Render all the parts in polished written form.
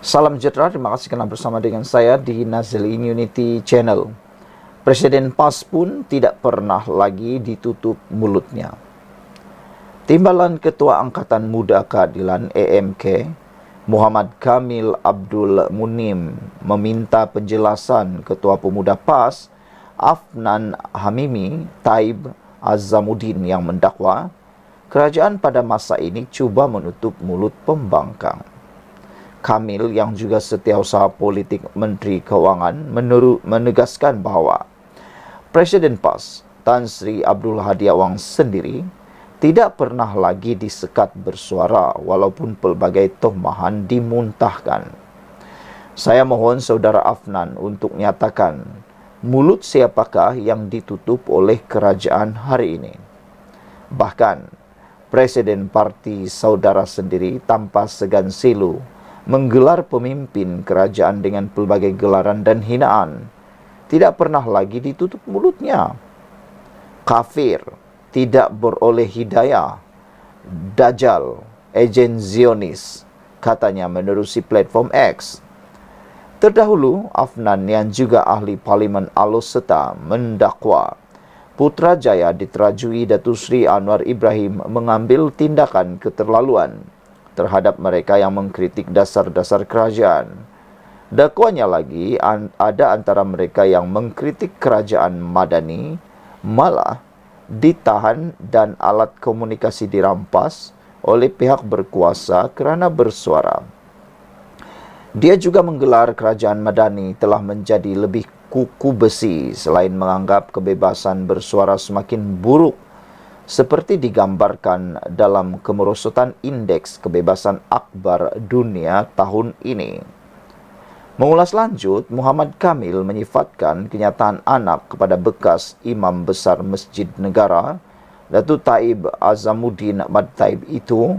Salam sejahtera, terima kasih kerana bersama dengan saya di Nazlin Unity Channel. Presiden PAS pun tidak pernah lagi ditutup mulutnya. Timbalan Ketua Angkatan Muda Keadilan AMK, Muhammad Kamil Abdul Munim, meminta penjelasan Ketua Pemuda PAS, Afnan Hamimi Taib Azamuddin yang mendakwa, kerajaan pada masa ini cuba menutup mulut pembangkang. Kamil yang juga setiausaha politik Menteri Kewangan menegaskan bahawa Presiden PAS Tan Sri Abdul Hadi Awang sendiri tidak pernah lagi disekat bersuara walaupun pelbagai tohmahan dimuntahkan. Saya mohon saudara Afnan untuk nyatakan mulut siapakah yang ditutup oleh kerajaan hari ini. Bahkan Presiden parti saudara sendiri tanpa segan silu menggelar pemimpin kerajaan dengan pelbagai gelaran dan hinaan, tidak pernah lagi ditutup mulutnya. Kafir, tidak beroleh hidayah, dajjal, ejen Zionis, katanya menerusi platform X. Terdahulu, Afnan yang juga ahli Parlimen Alor-Setar mendakwa Putrajaya diterajui Datuk Seri Anwar Ibrahim mengambil tindakan keterlaluan terhadap mereka yang mengkritik dasar-dasar kerajaan. Dakwanya lagi, ada antara mereka yang mengkritik kerajaan Madani malah ditahan dan alat komunikasi dirampas oleh pihak berkuasa kerana bersuara. Dia juga menggelar kerajaan Madani telah menjadi lebih kuku besi selain menganggap kebebasan bersuara semakin buruk seperti digambarkan dalam kemerosotan Indeks Kebebasan Akbar Dunia tahun ini. Mengulas lanjut, Muhammad Kamil menyifatkan kenyataan anak kepada bekas Imam Besar Masjid Negara, Datuk Taib Azamuddin Ahmad Taib itu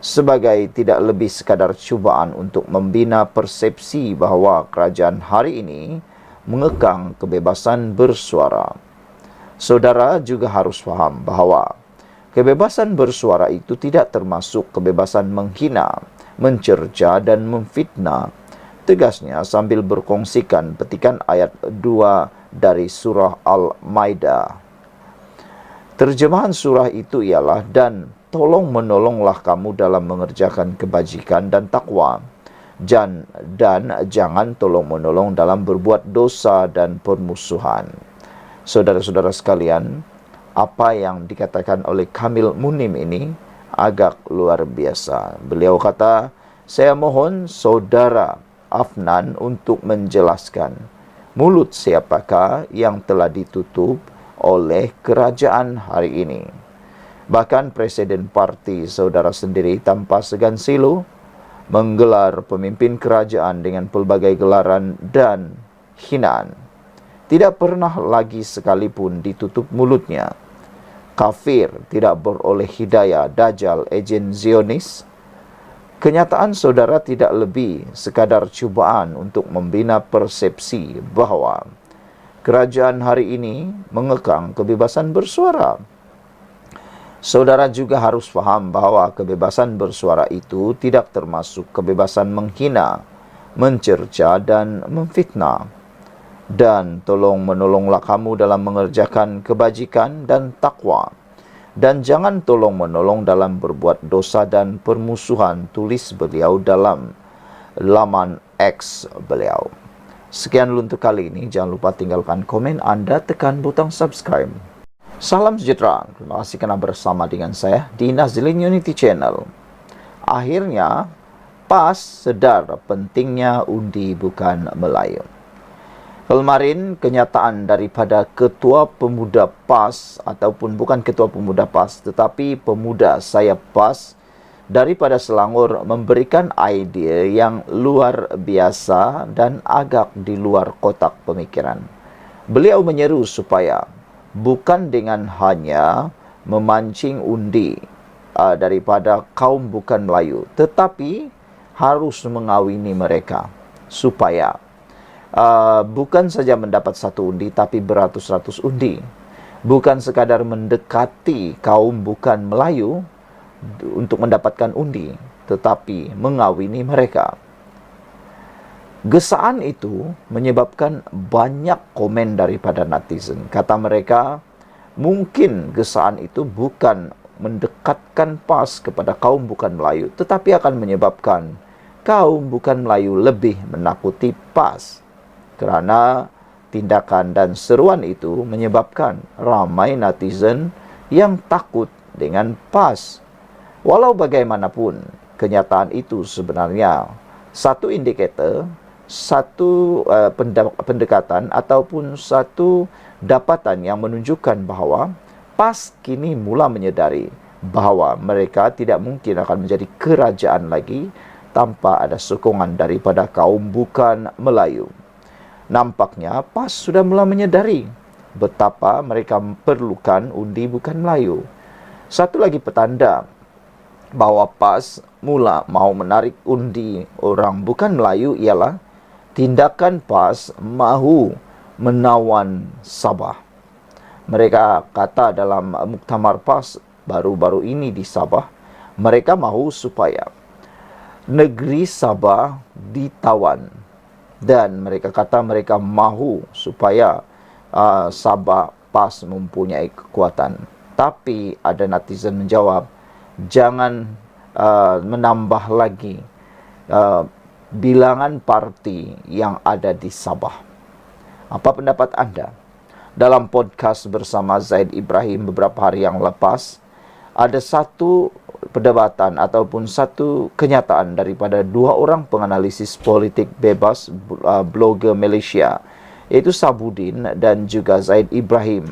sebagai tidak lebih sekadar cubaan untuk membina persepsi bahawa kerajaan hari ini mengekang kebebasan bersuara. Saudara juga harus faham bahawa kebebasan bersuara itu tidak termasuk kebebasan menghina, mencerca dan memfitnah. Tegasnya sambil berkongsikan petikan ayat 2 dari surah Al-Maidah. Terjemahan surah itu ialah, dan tolong menolonglah kamu dalam mengerjakan kebajikan dan takwa. Dan jangan tolong menolong dalam berbuat dosa dan permusuhan. Saudara-saudara sekalian, apa yang dikatakan oleh Kamil Munim ini agak luar biasa. Beliau kata, saya mohon saudara Afnan untuk menjelaskan mulut siapakah yang telah ditutup oleh kerajaan hari ini. Bahkan Presiden parti saudara sendiri tanpa segan silu menggelar pemimpin kerajaan dengan pelbagai gelaran dan hinaan. Tidak pernah lagi sekalipun ditutup mulutnya. Kafir, tidak beroleh hidayah, dajjal, ejen Zionis. Kenyataan saudara tidak lebih sekadar cubaan untuk membina persepsi bahawa kerajaan hari ini mengekang kebebasan bersuara. Saudara juga harus faham bahawa kebebasan bersuara itu tidak termasuk kebebasan menghina, mencerca dan memfitnah. Dan tolong menolonglah kamu dalam mengerjakan kebajikan dan takwa. Dan jangan tolong menolong dalam berbuat dosa dan permusuhan, tulis beliau dalam laman X beliau. Sekian dulu untuk kali ini. Jangan lupa tinggalkan komen anda, tekan butang subscribe. Salam sejahtera. Terima kasih kerana bersama dengan saya di Nazlin Unity Channel. Akhirnya, PAS sedar pentingnya undi bukan Melayu. Kemarin kenyataan daripada Ketua Pemuda PAS ataupun bukan Ketua Pemuda PAS tetapi pemuda sayap PAS daripada Selangor memberikan idea yang luar biasa dan agak di luar kotak pemikiran. Beliau menyeru supaya bukan dengan hanya memancing undi daripada kaum bukan Melayu, tetapi harus mengawini mereka supaya bukan saja mendapat satu undi, tapi beratus-ratus undi. Bukan sekadar mendekati kaum bukan Melayu untuk mendapatkan undi, tetapi mengawini mereka. Gesaan itu menyebabkan banyak komen daripada netizen. Kata mereka, mungkin gesaan itu bukan mendekatkan PAS kepada kaum bukan Melayu, tetapi akan menyebabkan kaum bukan Melayu lebih menakuti PAS. Kerana tindakan dan seruan itu menyebabkan ramai netizen yang takut dengan PAS. Walau bagaimanapun, kenyataan itu sebenarnya satu indikator, satu pendekatan ataupun satu dapatan yang menunjukkan bahawa PAS kini mula menyedari bahawa mereka tidak mungkin akan menjadi kerajaan lagi tanpa ada sokongan daripada kaum bukan Melayu. Nampaknya PAS sudah mula menyedari betapa mereka perlukan undi bukan Melayu. Satu lagi petanda bahawa PAS mula mahu menarik undi orang bukan Melayu ialah tindakan PAS mahu menawan Sabah. Mereka kata dalam muktamar PAS baru-baru ini di Sabah, mereka mahu supaya negeri Sabah ditawan. Dan mereka kata mereka mahu supaya Sabah PAS mempunyai kekuatan. Tapi ada netizen menjawab, jangan menambah lagi bilangan parti yang ada di Sabah. Apa pendapat anda? Dalam podcast bersama Zaid Ibrahim beberapa hari yang lepas, ada satu perdebatan ataupun satu kenyataan daripada dua orang penganalisis politik bebas blogger Malaysia, iaitu Sabudin dan juga Zaid Ibrahim.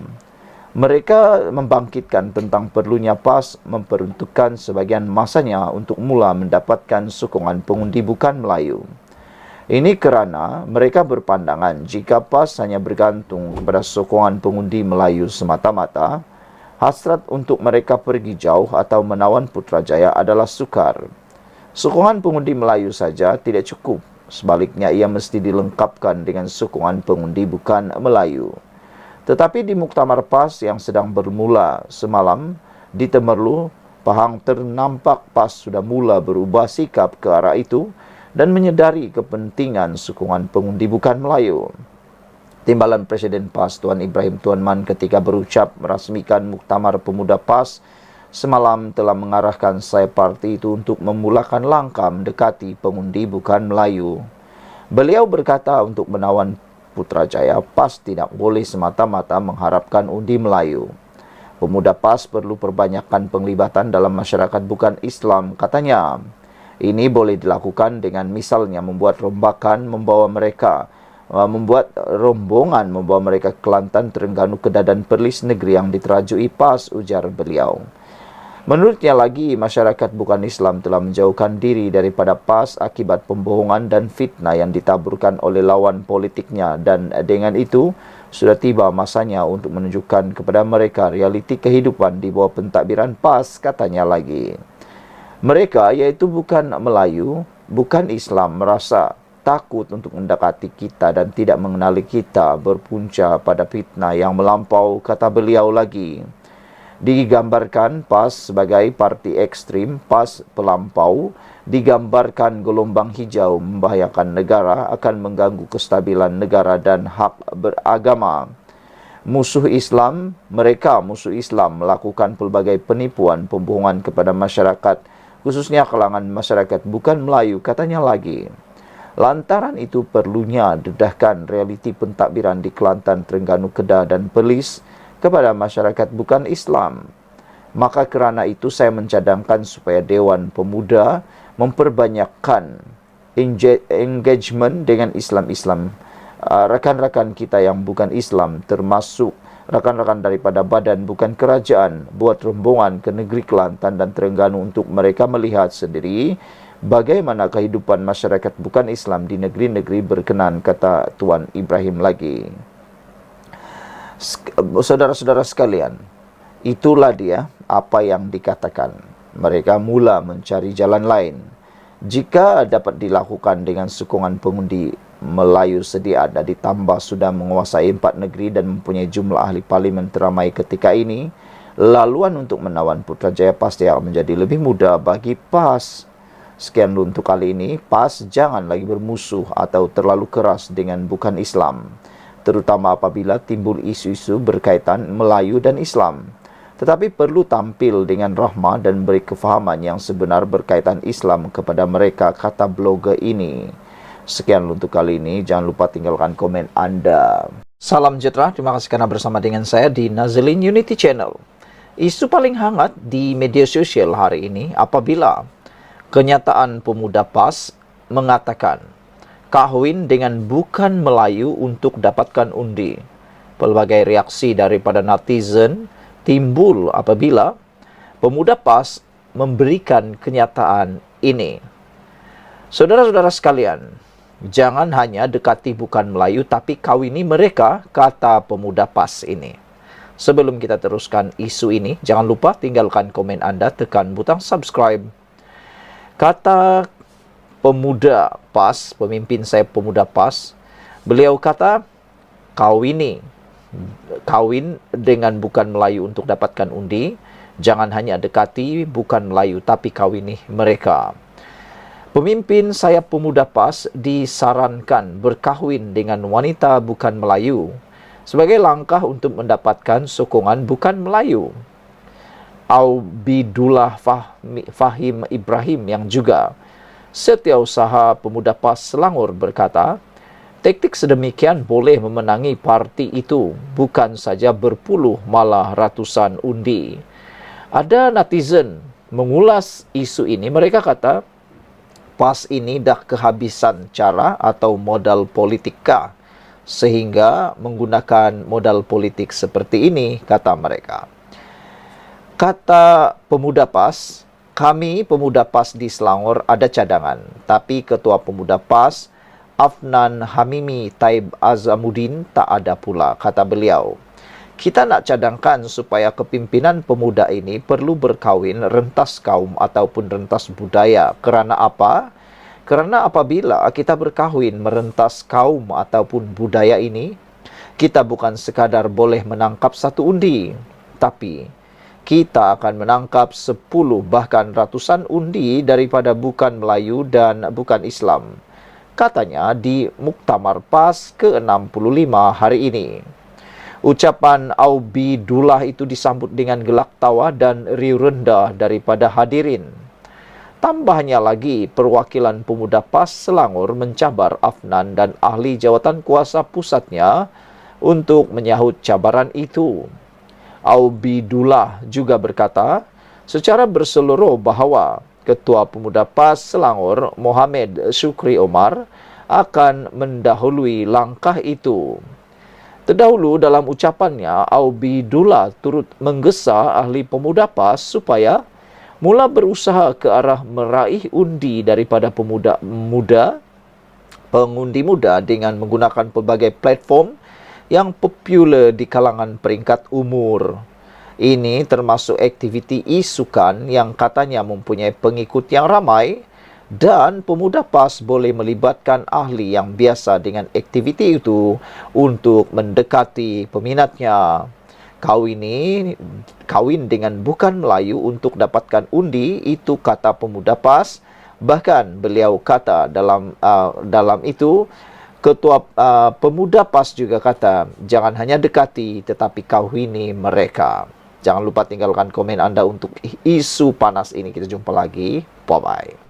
Mereka membangkitkan tentang perlunya PAS memperuntukkan sebahagian masanya untuk mula mendapatkan sokongan pengundi bukan Melayu. Ini kerana mereka berpandangan jika PAS hanya bergantung kepada sokongan pengundi Melayu semata-mata, hasrat untuk mereka pergi jauh atau menawan Putrajaya adalah sukar. Sokongan pengundi Melayu saja tidak cukup. Sebaliknya, ia mesti dilengkapkan dengan sokongan pengundi bukan Melayu. Tetapi di muktamar PAS yang sedang bermula semalam di Temerloh, Pahang, ternampak PAS sudah mula berubah sikap ke arah itu dan menyedari kepentingan sokongan pengundi bukan Melayu. Timbalan Presiden PAS Tuan Ibrahim Tuan Man ketika berucap merasmikan muktamar pemuda PAS semalam telah mengarahkan saya parti itu untuk memulakan langkah mendekati pengundi bukan Melayu. Beliau berkata untuk menawan Putrajaya, PAS tidak boleh semata-mata mengharapkan undi Melayu. Pemuda PAS perlu perbanyakkan penglibatan dalam masyarakat bukan Islam, katanya. Ini boleh dilakukan dengan misalnya membuat rombongan membawa mereka ke Kelantan, Terengganu, Kedah dan Perlis, negeri yang diterajui PAS, ujar beliau. Menurutnya lagi, masyarakat bukan Islam telah menjauhkan diri daripada PAS akibat pembohongan dan fitnah yang ditaburkan oleh lawan politiknya, dan dengan itu sudah tiba masanya untuk menunjukkan kepada mereka realiti kehidupan di bawah pentadbiran PAS, katanya lagi. Mereka, iaitu bukan Melayu, bukan Islam, merasa takut untuk mendekati kita dan tidak mengenali kita, berpunca pada fitnah yang melampau, kata beliau lagi. Digambarkan PAS sebagai parti ekstrim, PAS pelampau, digambarkan gelombang hijau membahayakan negara, akan mengganggu kestabilan negara dan hak beragama. Musuh Islam melakukan pelbagai penipuan, pembohongan kepada masyarakat, khususnya kalangan masyarakat bukan Melayu, katanya lagi. Lantaran itu perlunya dedahkan realiti pentadbiran di Kelantan, Terengganu, Kedah dan Perlis kepada masyarakat bukan Islam. Maka kerana itu saya mencadangkan supaya Dewan Pemuda memperbanyakkan engagement dengan Islam-Islam. Rakan-rakan kita yang bukan Islam, termasuk rakan-rakan daripada badan bukan kerajaan, buat rombongan ke negeri Kelantan dan Terengganu untuk mereka melihat sendiri bagaimana kehidupan masyarakat bukan Islam di negeri-negeri berkenan, kata Tuan Ibrahim lagi. Saudara-saudara sekalian, itulah dia apa yang dikatakan. Mereka mula mencari jalan lain. Jika dapat dilakukan dengan sokongan pengundi Melayu sedia ada, ditambah sudah menguasai 4 negeri dan mempunyai jumlah ahli parlimen teramai ketika ini, laluan untuk menawan Putrajaya pasti akan menjadi lebih mudah bagi PAS. Sekian dulu untuk kali ini. PAS jangan lagi bermusuh atau terlalu keras dengan bukan Islam, terutama apabila timbul isu-isu berkaitan Melayu dan Islam. Tetapi perlu tampil dengan rahmah dan beri kefahaman yang sebenar berkaitan Islam kepada mereka, kata blogger ini. Sekian dulu untuk kali ini. Jangan lupa tinggalkan komen Anda. Salam sejahtera, terima kasih karena bersama dengan saya di Nazilin Unity Channel. Isu paling hangat di media sosial hari ini apabila kenyataan pemuda PAS mengatakan kahwin dengan bukan Melayu untuk dapatkan undi. Pelbagai reaksi daripada netizen timbul apabila pemuda PAS memberikan kenyataan ini. Saudara-saudara sekalian, jangan hanya dekati bukan Melayu tapi kawini mereka, kata pemuda PAS ini. Sebelum kita teruskan isu ini, jangan lupa tinggalkan komen Anda, tekan butang subscribe. Kata pemuda PAS, pemimpin saya pemuda PAS, beliau kata kawin dengan bukan Melayu untuk dapatkan undi. Jangan hanya dekati bukan Melayu tapi kawini mereka. Pemimpin saya pemuda PAS disarankan berkahwin dengan wanita bukan Melayu sebagai langkah untuk mendapatkan sokongan bukan Melayu. Aubidullah Fahim Ibrahim yang juga setiausaha pemuda PAS Selangor berkata, taktik sedemikian boleh memenangi parti itu, bukan saja berpuluh malah ratusan undi. Ada netizen mengulas isu ini, mereka kata PAS ini dah kehabisan cara atau modal politika sehingga menggunakan modal politik seperti ini, kata mereka. Kata pemuda PAS, kami pemuda PAS di Selangor ada cadangan, tapi ketua pemuda PAS Afnan Hamimi Taib Azamuddin tak ada pula, kata beliau. Kita nak cadangkan supaya kepimpinan pemuda ini perlu berkahwin rentas kaum ataupun rentas budaya. Kerana apa? Kerana apabila kita berkahwin merentas kaum ataupun budaya ini, kita bukan sekadar boleh menangkap satu undi, tapi kita akan menangkap 10 bahkan ratusan undi daripada bukan Melayu dan bukan Islam, katanya di Muktamar PAS ke-65 hari ini. Ucapan Aubidullah itu disambut dengan gelak tawa dan riuh rendah daripada hadirin. Tambahnya lagi, perwakilan pemuda PAS Selangor mencabar Afnan dan ahli jawatan kuasa pusatnya untuk menyahut cabaran itu. Aubidullah juga berkata secara berseluruh bahawa Ketua Pemuda PAS Selangor, Mohamed Syukri Omar, akan mendahului langkah itu. Terdahulu dalam ucapannya, Aubidullah turut menggesa ahli pemuda PAS supaya mula berusaha ke arah meraih undi daripada pengundi muda dengan menggunakan pelbagai platform yang popular di kalangan peringkat umur. Ini termasuk aktiviti isukan yang katanya mempunyai pengikut yang ramai dan pemuda PAS boleh melibatkan ahli yang biasa dengan aktiviti itu untuk mendekati peminatnya. Kawin dengan bukan Melayu untuk dapatkan undi, itu kata pemuda PAS. Bahkan beliau kata dalam itu, Ketua Pemuda PAS juga kata, jangan hanya dekati tetapi kawini mereka. Jangan lupa tinggalkan komen Anda untuk isu panas ini. Kita jumpa lagi. Bye-bye.